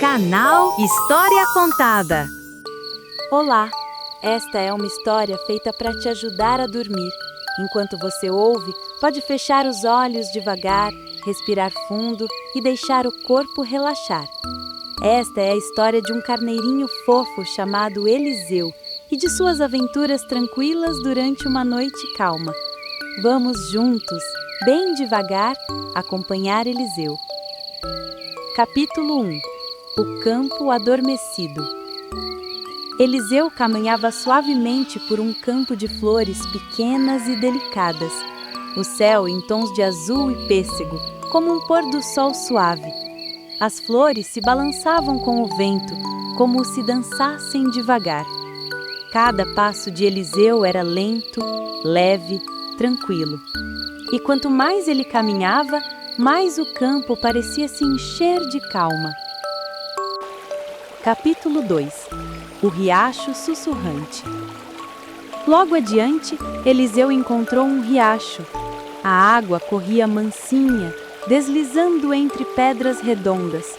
Canal História Contada. Olá! Esta é uma história feita para te ajudar a dormir. Enquanto você ouve, pode fechar os olhos devagar, respirar fundo e deixar o corpo relaxar. Esta é a história de um carneirinho fofo chamado Eliseu e de suas aventuras tranquilas durante uma noite calma. Vamos juntos, bem devagar, acompanhar Eliseu. Capítulo 1. O campo adormecido. Eliseu caminhava suavemente por um campo de flores pequenas e delicadas. O céu em tons de azul e pêssego, como um pôr do sol suave. As flores se balançavam com o vento, como se dançassem devagar. Cada passo de Eliseu era lento, leve, tranquilo. E quanto mais ele caminhava, mais o campo parecia se encher de calma. Capítulo 2. O riacho sussurrante. Logo adiante, Eliseu encontrou um riacho. A água corria mansinha, deslizando entre pedras redondas.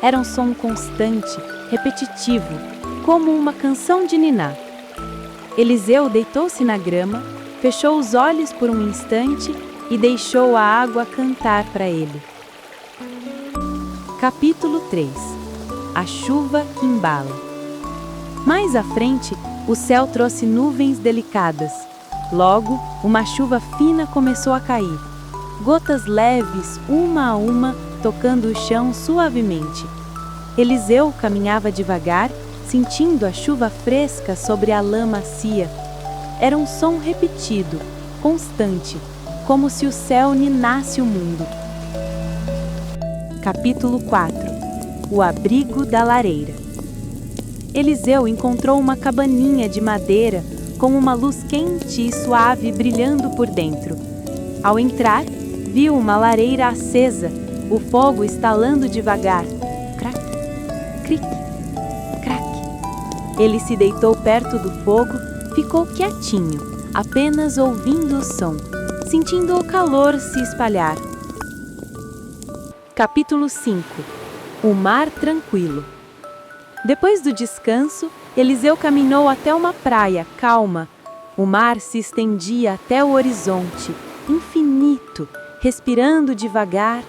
Era um som constante, repetitivo, como uma canção de niná. Eliseu deitou-se na grama, fechou os olhos por um instante e deixou a água cantar para ele. Capítulo 3. A chuva que embala. Mais à frente, o céu trouxe nuvens delicadas. Logo, uma chuva fina começou a cair. Gotas leves, uma a uma, tocando o chão suavemente. Eliseu caminhava devagar, sentindo a chuva fresca sobre a lã macia. Era um som repetido, constante, como se o céu ninasse o mundo. Capítulo 4. O abrigo da lareira. Eliseu encontrou uma cabaninha de madeira com uma luz quente e suave brilhando por dentro. Ao entrar, viu uma lareira acesa, o fogo estalando devagar. Crac, cric, crac. Ele se deitou perto do fogo, ficou quietinho, apenas ouvindo o som, sentindo o calor se espalhar. Capítulo 5. O mar tranquilo. Depois do descanso, Eliseu caminhou até uma praia calma. O mar se estendia até o horizonte, infinito, respirando devagar.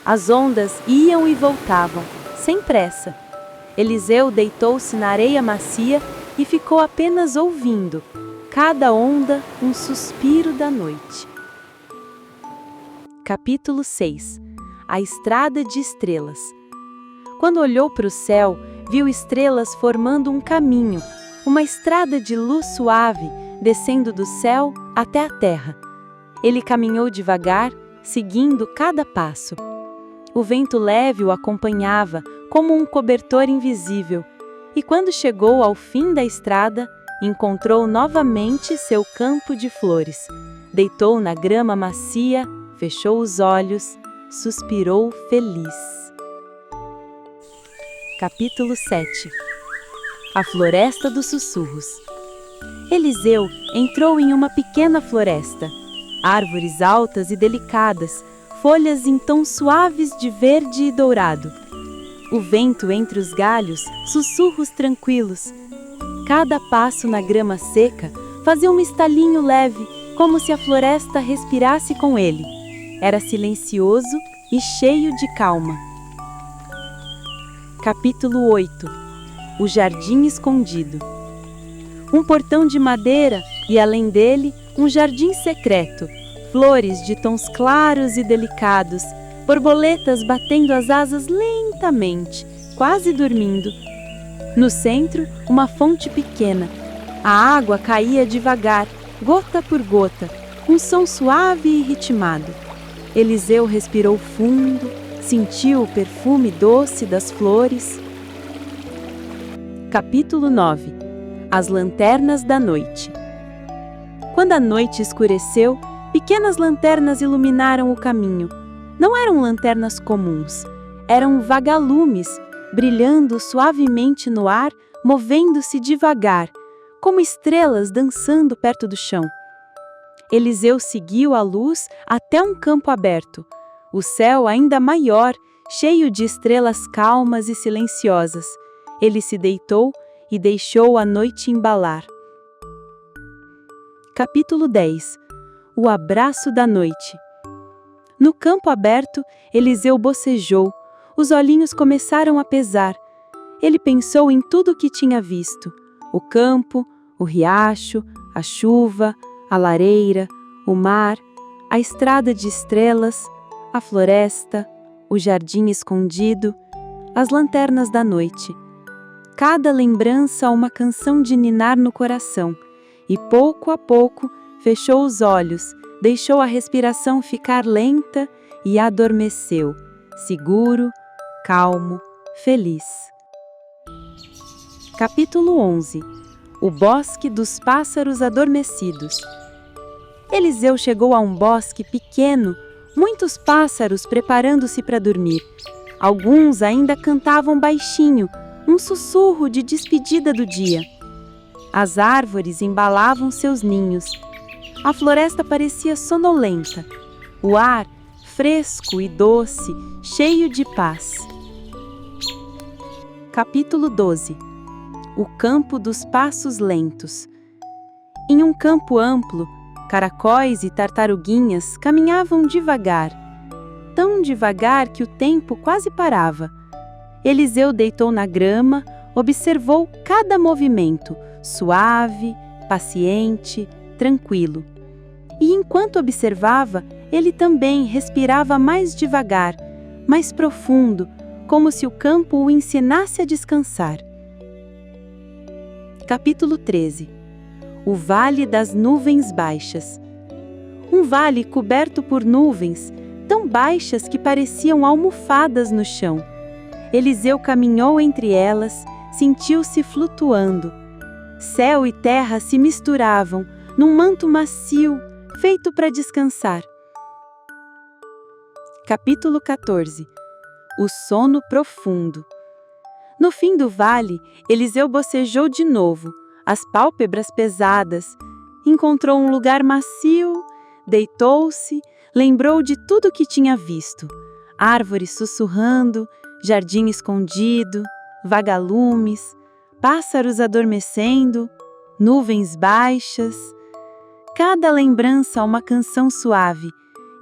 As ondas iam e voltavam, sem pressa. Eliseu deitou-se na areia macia e ficou apenas ouvindo, cada onda um suspiro da noite. Capítulo 6. A estrada de estrelas. Quando olhou para o céu, viu estrelas formando um caminho, uma estrada de luz suave, descendo do céu até a terra. Ele caminhou devagar, seguindo cada passo. O vento leve o acompanhava, como um cobertor invisível, e quando chegou ao fim da estrada, encontrou novamente seu campo de flores. Deitou na grama macia, fechou os olhos, suspirou feliz. Capítulo 7. A floresta dos sussurros. Eliseu entrou em uma pequena floresta. Árvores altas e delicadas, folhas em tons suaves de verde e dourado. O vento entre os galhos, sussurros tranquilos. Cada passo na grama seca fazia um estalinho leve, como se a floresta respirasse com ele. Era silencioso e cheio de calma. Capítulo 8. O jardim escondido. Um portão de madeira e, além dele, um jardim secreto. Flores de tons claros e delicados, borboletas batendo as asas lentamente, quase dormindo. No centro, uma fonte pequena. A água caía devagar, gota por gota, um som suave e ritmado. Eliseu respirou fundo, sentiu o perfume doce das flores. Capítulo 9. As lanternas da noite. Quando a noite escureceu, pequenas lanternas iluminaram o caminho. Não eram lanternas comuns, eram vagalumes, brilhando suavemente no ar, movendo-se devagar, como estrelas dançando perto do chão. Eliseu seguiu a luz até um campo aberto. o céu ainda maior, cheio de estrelas calmas e silenciosas. Ele se deitou e deixou a noite embalar. Capítulo 10. O abraço da noite. No campo aberto, Eliseu bocejou, os olhinhos começaram a pesar. Ele pensou em tudo o que tinha visto: o campo, o riacho, a chuva, a lareira, o mar, a estrada de estrelas, a floresta, o jardim escondido, as lanternas da noite. Cada lembrança uma canção de ninar no coração, e pouco a pouco fechou os olhos, deixou a respiração ficar lenta e adormeceu, seguro, calmo, feliz. Capítulo 11. O bosque dos pássaros adormecidos. Eliseu chegou a um bosque pequeno, muitos pássaros preparando-se para dormir. Alguns ainda cantavam baixinho, um sussurro de despedida do dia. As árvores embalavam seus ninhos. A floresta parecia sonolenta. O ar, fresco e doce, cheio de paz. Capítulo 12. O campo dos passos lentos. Em um campo amplo, caracóis e tartaruguinhas caminhavam devagar, tão devagar que o tempo quase parava. Eliseu deitou na grama, observou cada movimento, suave, paciente, tranquilo. E enquanto observava, ele também respirava mais devagar, mais profundo, como se o campo o ensinasse a descansar. Capítulo 13. O Vale das Nuvens Baixas. Um vale coberto por nuvens, tão baixas que pareciam almofadas no chão. Eliseu caminhou entre elas, sentiu-se flutuando. Céu e terra se misturavam num manto macio, feito para descansar. Capítulo 14. O sono profundo. No fim do vale, Eliseu bocejou de novo, as pálpebras pesadas. Encontrou um lugar macio, deitou-se, lembrou de tudo o que tinha visto: árvores sussurrando, jardim escondido, vagalumes, pássaros adormecendo, nuvens baixas. Cada lembrança uma canção suave,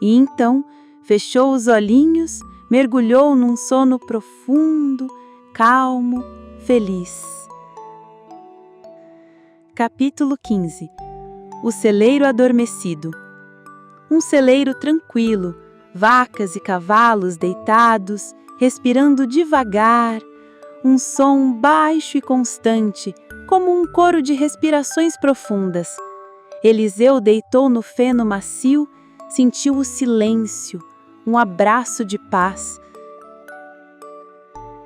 e então fechou os olhinhos, mergulhou num sono profundo, calmo, feliz. Capítulo 15. O celeiro adormecido. Um celeiro tranquilo, vacas e cavalos deitados, respirando devagar, um som baixo e constante, como um coro de respirações profundas. Eliseu deitou no feno macio, sentiu o silêncio, um abraço de paz.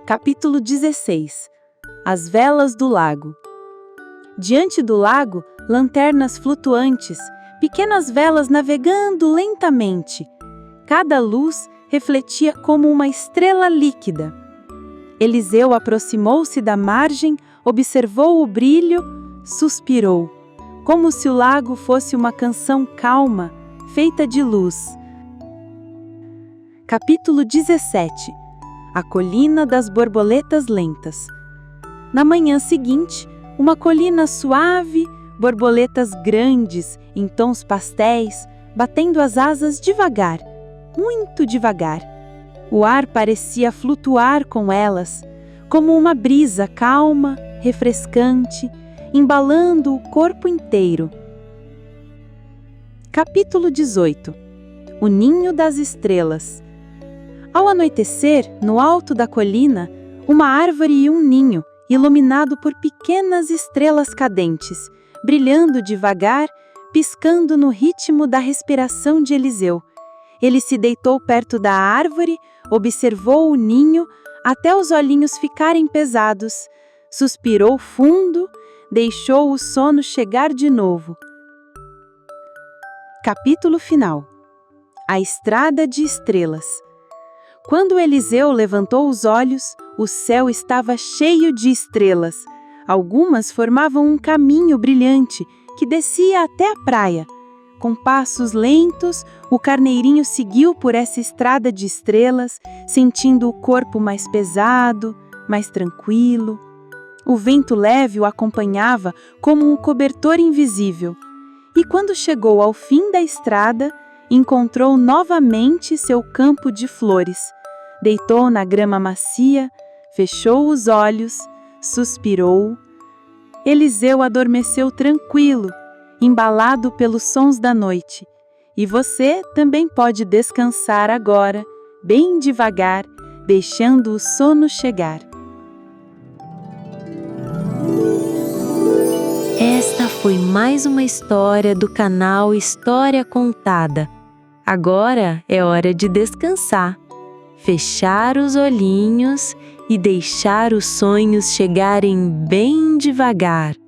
Capítulo 16. As velas do lago. Diante do lago, lanternas flutuantes, pequenas velas navegando lentamente. Cada luz refletia como uma estrela líquida. Eliseu aproximou-se da margem, observou o brilho, suspirou, como se o lago fosse uma canção calma, feita de luz. Capítulo 17. A colina das borboletas lentas. Na manhã seguinte, uma colina suave, borboletas grandes, em tons pastéis, batendo as asas devagar, muito devagar. O ar parecia flutuar com elas, como uma brisa calma, refrescante, embalando o corpo inteiro. Capítulo 18. O ninho das estrelas. Ao anoitecer, no alto da colina, uma árvore e um ninho, iluminado por pequenas estrelas cadentes, brilhando devagar, piscando no ritmo da respiração de Eliseu. Ele se deitou perto da árvore, observou o ninho até os olhinhos ficarem pesados, suspirou fundo, deixou o sono chegar de novo. Capítulo final. A estrada de estrelas. Quando Eliseu levantou os olhos, o céu estava cheio de estrelas. Algumas formavam um caminho brilhante que descia até a praia. Com passos lentos, o carneirinho seguiu por essa estrada de estrelas, sentindo o corpo mais pesado, mais tranquilo. O vento leve o acompanhava como um cobertor invisível. E quando chegou ao fim da estrada, encontrou novamente seu campo de flores. Deitou na grama macia, fechou os olhos, suspirou. Eliseu adormeceu tranquilo, embalado pelos sons da noite. E você também pode descansar agora, bem devagar, deixando o sono chegar. Esta foi mais uma história do canal História Contada. Agora é hora de descansar, fechar os olhinhos e deixar os sonhos chegarem bem devagar.